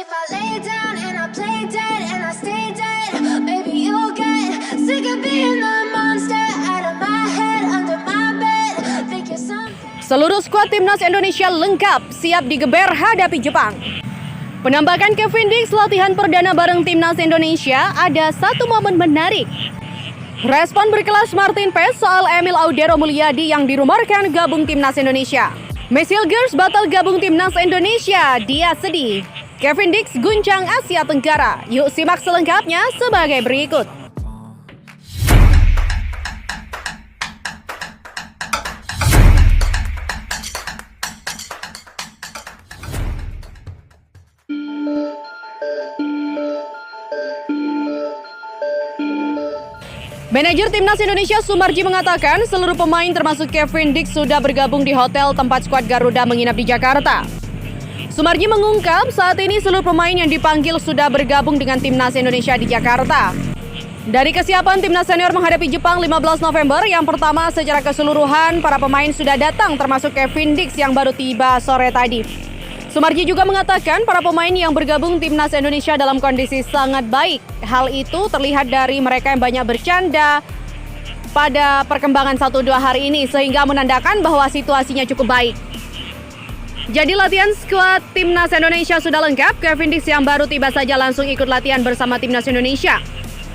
If I lay down and I play dead and I stay dead, maybe you'll get sick of being the monster out of my head, under my bed. Think you're something. Seluruh skuad timnas Indonesia lengkap, siap digeber hadapi Jepang. Penambahan Kevin Dix latihan perdana bareng timnas Indonesia ada satu momen menarik. Respon berkelas Martin Paes soal Emil Audero Mulyadi yang dirumorkan gabung timnas Indonesia. Messil Girls batal gabung timnas Indonesia, dia sedih. Kevin Dix guncang Asia Tenggara. Yuk simak selengkapnya sebagai berikut. Manajer Timnas Indonesia Sumarji mengatakan seluruh pemain termasuk Kevin Dix sudah bergabung di hotel tempat skuad Garuda menginap di Jakarta. Sumarji mengungkap saat ini seluruh pemain yang dipanggil sudah bergabung dengan Timnas Indonesia di Jakarta. Dari kesiapan Timnas Senior menghadapi Jepang 15 November, yang pertama secara keseluruhan para pemain sudah datang termasuk Kevin Dix yang baru tiba sore tadi. Sumarji juga mengatakan para pemain yang bergabung Timnas Indonesia dalam kondisi sangat baik. Hal itu terlihat dari mereka yang banyak bercanda pada perkembangan 1-2 hari ini sehingga menandakan bahwa situasinya cukup baik. Jadi latihan skuad Timnas Indonesia sudah lengkap. Kevin Dix yang baru tiba saja langsung ikut latihan bersama Timnas Indonesia.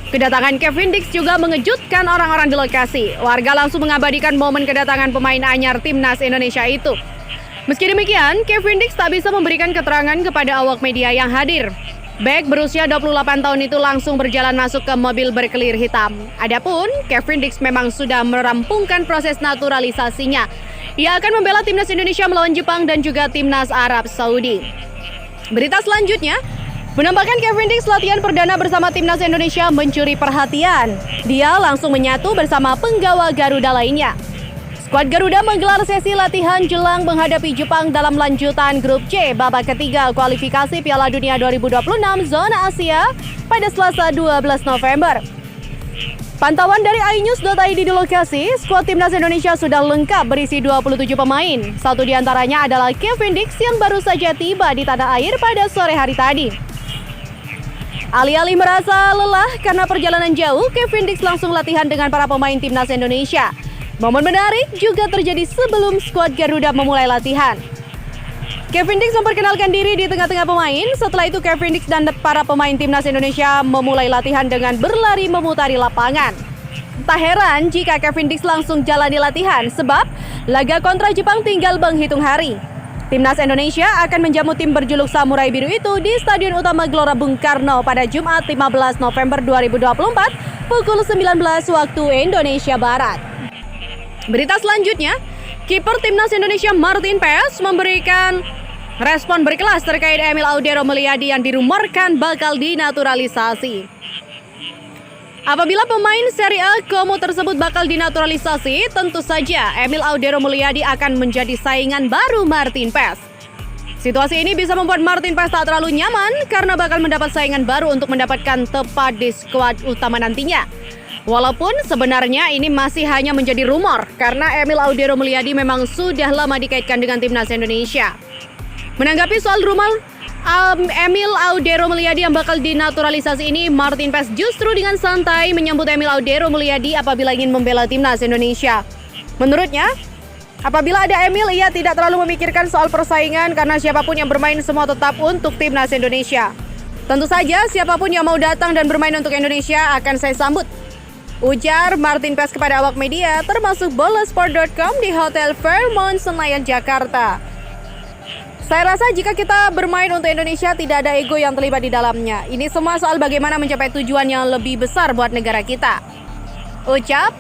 Kedatangan Kevin Dix juga mengejutkan orang-orang di lokasi. Warga langsung mengabadikan momen kedatangan pemain anyar Timnas Indonesia itu. Meski demikian, Kevin Dix tak bisa memberikan keterangan kepada awak media yang hadir. Bek berusia 28 tahun itu langsung berjalan masuk ke mobil berkelir hitam. Adapun, Kevin Dix memang sudah merampungkan proses naturalisasinya. Ia akan membela Timnas Indonesia melawan Jepang dan juga Timnas Arab Saudi. Berita selanjutnya, penambahan Kevin Dix latihan perdana bersama Timnas Indonesia mencuri perhatian. Dia langsung menyatu bersama penggawa Garuda lainnya. Skuad Garuda menggelar sesi latihan jelang menghadapi Jepang dalam lanjutan grup C babak ketiga kualifikasi Piala Dunia 2026 zona Asia pada Selasa 12 November. Pantauan dari inews.id di lokasi, skuad Timnas Indonesia sudah lengkap berisi 27 pemain. Satu di antaranya adalah Kevin Dix yang baru saja tiba di tanah air pada sore hari tadi. Alih-alih merasa lelah karena perjalanan jauh, Kevin Dix langsung latihan dengan para pemain Timnas Indonesia. Momen menarik juga terjadi sebelum skuad Garuda memulai latihan. Kevin Dix memperkenalkan diri di tengah-tengah pemain. Setelah itu Kevin Dix dan para pemain Timnas Indonesia memulai latihan dengan berlari memutari lapangan. Tak heran jika Kevin Dix langsung jalani latihan sebab laga kontra Jepang tinggal menghitung hari. Timnas Indonesia akan menjamu tim berjuluk Samurai Biru itu di Stadion Utama Gelora Bung Karno pada Jumat 15 November 2024 pukul 19 waktu Indonesia Barat. Berita selanjutnya, kiper Timnas Indonesia Martin Paes memberikan respon berkelas terkait Emil Audero Mulyadi yang dirumorkan bakal dinaturalisasi. Apabila pemain Serie A Como tersebut bakal dinaturalisasi, tentu saja Emil Audero Mulyadi akan menjadi saingan baru Martin Paes. Situasi ini bisa membuat Martin Paes tak terlalu nyaman karena bakal mendapat saingan baru untuk mendapatkan tempat di skuad utama nantinya. Walaupun sebenarnya ini masih hanya menjadi rumor karena Emil Audero Mulyadi memang sudah lama dikaitkan dengan Timnas Indonesia. Menanggapi soal rumor Emil Audero Mulyadi yang bakal dinaturalisasi ini, Martin Paes justru dengan santai menyambut Emil Audero Mulyadi apabila ingin membela Timnas Indonesia. Menurutnya, apabila ada Emil, ia tidak terlalu memikirkan soal persaingan karena siapapun yang bermain semua tetap untuk Timnas Indonesia. Tentu saja siapapun yang mau datang dan bermain untuk Indonesia akan saya sambut, ujar Martin Paes kepada awak media termasuk Bolasport.com di Hotel Fairmont Senayan, Jakarta. Saya rasa jika kita bermain untuk Indonesia tidak ada ego yang terlibat di dalamnya. Ini semua soal bagaimana mencapai tujuan yang lebih besar buat negara kita, ucap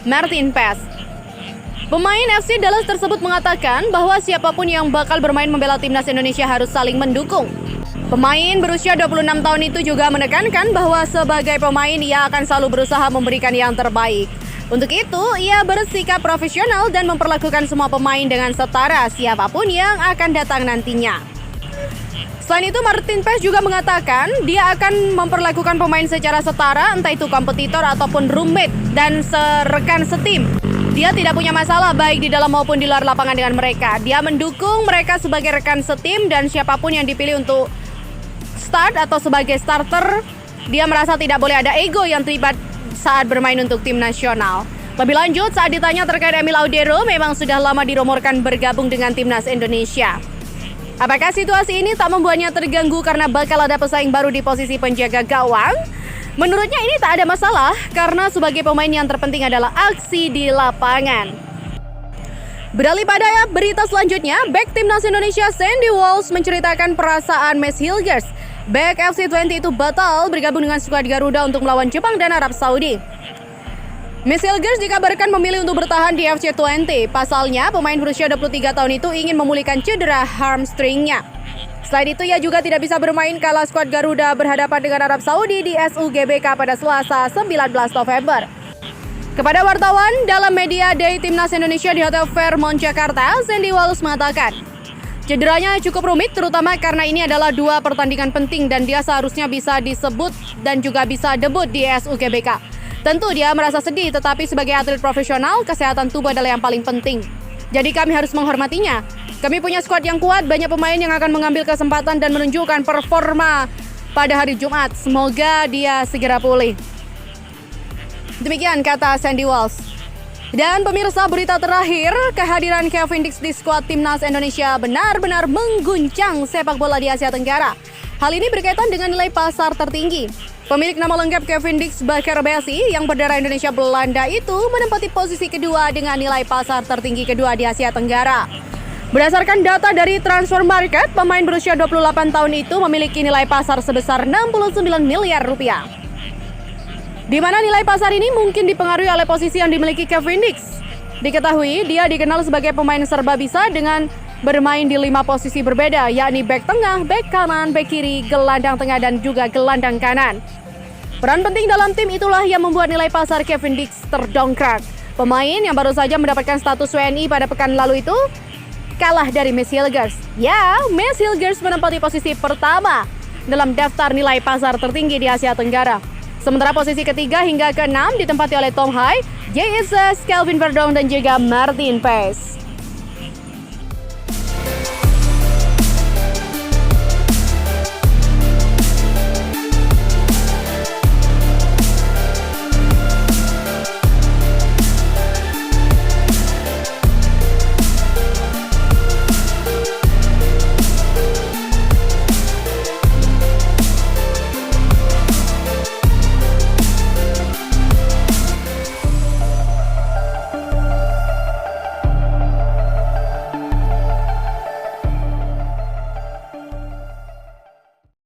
Martin Paes. Pemain FC Dallas tersebut mengatakan bahwa siapapun yang bakal bermain membela Timnas Indonesia harus saling mendukung. Pemain berusia 26 tahun itu juga menekankan bahwa sebagai pemain ia akan selalu berusaha memberikan yang terbaik. Untuk itu, ia bersikap profesional dan memperlakukan semua pemain dengan setara siapapun yang akan datang nantinya. Selain itu, Martin Paes juga mengatakan dia akan memperlakukan pemain secara setara, entah itu kompetitor ataupun roommate dan rekan setim. Dia tidak punya masalah baik di dalam maupun di luar lapangan dengan mereka. Dia mendukung mereka sebagai rekan setim dan siapapun yang dipilih untuk start atau sebagai starter, dia merasa tidak boleh ada ego yang terlibat saat bermain untuk tim nasional. Lebih lanjut, saat ditanya terkait Emil Audero, memang sudah lama dirumorkan bergabung dengan timnas Indonesia. Apakah situasi ini tak membuatnya terganggu karena bakal ada pesaing baru di posisi penjaga gawang? Menurutnya ini tak ada masalah karena sebagai pemain yang terpenting adalah aksi di lapangan. Beralih pada berita selanjutnya, bek timnas Indonesia Sandy Walsh menceritakan perasaan Max Hilgers. Bek FC20 itu batal bergabung dengan skuad Garuda untuk melawan Jepang dan Arab Saudi. Max Hilgers dikabarkan memilih untuk bertahan di FC20. Pasalnya, pemain berusia 23 tahun itu ingin memulihkan cedera hamstringnya. Selain itu, ia juga tidak bisa bermain kala skuad Garuda berhadapan dengan Arab Saudi di SUGBK pada Selasa 19 November. Kepada wartawan dalam media day Timnas Indonesia di Hotel Fairmont, Jakarta, Sandy Walsh mengatakan, cederanya cukup rumit terutama karena ini adalah 2 pertandingan penting dan dia seharusnya bisa disebut dan juga bisa debut di SUGBK. Tentu dia merasa sedih, tetapi sebagai atlet profesional, kesehatan tubuh adalah yang paling penting. Jadi kami harus menghormatinya. Kami punya skuad yang kuat, banyak pemain yang akan mengambil kesempatan dan menunjukkan performa pada hari Jumat. Semoga dia segera pulih. Demikian kata Sandy Walsh. Dan pemirsa, berita terakhir, kehadiran Kevin Dix di skuad timnas Indonesia benar-benar mengguncang sepak bola di Asia Tenggara. Hal ini berkaitan dengan nilai pasar tertinggi. Pemilik nama lengkap Kevin Dix Baker Besi yang berdarah Indonesia Belanda itu menempati posisi kedua dengan nilai pasar tertinggi kedua di Asia Tenggara. Berdasarkan data dari Transfer Market, pemain berusia 28 tahun itu memiliki nilai pasar sebesar 69 miliar rupiah. Di mana nilai pasar ini mungkin dipengaruhi oleh posisi yang dimiliki Kevin Dix. Diketahui, dia dikenal sebagai pemain serba bisa dengan bermain di 5 posisi berbeda, yakni bek tengah, bek kanan, bek kiri, gelandang tengah, dan juga gelandang kanan. Peran penting dalam tim itulah yang membuat nilai pasar Kevin Dix terdongkrak. Pemain yang baru saja mendapatkan status WNI pada pekan lalu itu kalah dari Max Hilgers. Ya, Max Hilgers menempati posisi pertama dalam daftar nilai pasar tertinggi di Asia Tenggara. Sementara posisi ketiga hingga ke-6 ditempati oleh Tom Hai, Jay Ises, Kelvin Verdong, dan juga Martin Paes.